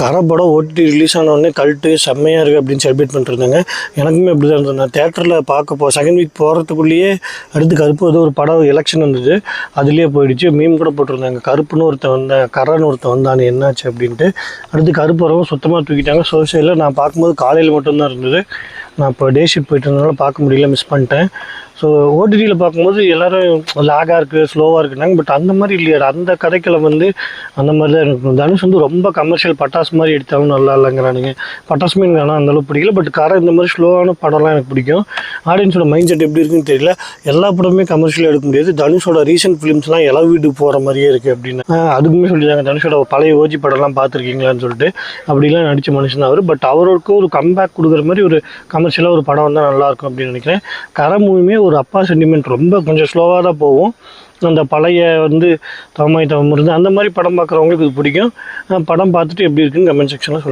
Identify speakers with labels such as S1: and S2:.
S1: கரை படம் OTT release ஆனோடனே கல்ட்டு செம்மையாக இருக்குது அப்படின்னு செலிப்ரேட் பண்ணிருந்தாங்க. எனக்குமே அப்படி தான் இருந்தது. நான் தேட்டரில் செகண்ட் வீக் போகிறதுக்குள்ளேயே அடுத்து கருப்பு ஏதோ ஒரு படம் எலெக்ஷன் வந்தது, அதுலேயே போயிடுச்சு. மீம் கூட போட்டிருந்தாங்க, கருப்புன்னு ஒருத்தன் வந்தேன், கரன்னு ஒருத்தன் வந்தானே என்னாச்சு அப்படின்ட்டு. அடுத்து கருப்பு வரவும் சுத்தமாக தூக்கிட்டாங்க. சோசியலில் நான் பார்க்கும்போது காலையில் மட்டும்தான் இருந்தது. நான் இப்போ டே ஷிஃப்ட் போயிட்டு இருந்தனால பார்க்க முடியல, மிஸ் பண்ணிட்டேன். ஸோ ஓடிடியில் பார்க்கும்போது எல்லோரும் லாகாக இருக்குது, ஸ்லோவாக இருக்குனாங்க. பட் அந்த மாதிரி இல்லையா, அந்த கதைக்களம் அந்த மாதிரி தான் இருக்கும். தனுஷ் ரொம்ப கமர்ஷியல் பட்டாசு மாதிரி எடுத்தாலும் நல்லா இல்லைங்கிறானுங்க. பட்டாசு மீன் ஆனால் அந்தளவுக்கு பிடிக்கல. பட் கரை இந்த மாதிரி ஸ்லோவான படம்லாம் எனக்கு பிடிக்கும். ஆடியன்ஸோட மைண்ட் செட் எப்படி இருக்குன்னு தெரியல. எல்லா படமே கமர்ஷியலாக எடுக்க முடியாது. தனுஷோட ரீசெண்ட் ஃபிலிம்ஸ்லாம் எல்லாம் வீட்டுக்கு போகிற மாதிரியே இருக்குது அப்படின்னு அதுக்குமே சொல்லியிருந்தாங்க. தனுஷோட பழைய ஓஜி படம்லாம் பார்த்துருக்கீங்களான்னு சொல்லிட்டு அப்படிலாம் நடித்த மனுஷன் அவர். பட் அவருக்கு ஒரு கம்பேக் கொடுக்குற மாதிரி ஒரு கமர்ஷியலாக ஒரு படம் வந்தால் நல்லாயிருக்கும் அப்படின்னு நினைக்கிறேன். கரை மூவியுமே ஒரு அப்பா சென்டிமெண்ட் ரொம்ப கொஞ்சம் ஸ்லோவாக தான் போகும். அந்த பழைய தவமாய் தவம் இருந்து அந்த மாதிரி படம் பார்க்குறவங்களுக்கு இது பிடிக்கும். படம் பார்த்துட்டு எப்படி இருக்குன்னு கமெண்ட் செக்ஷனில்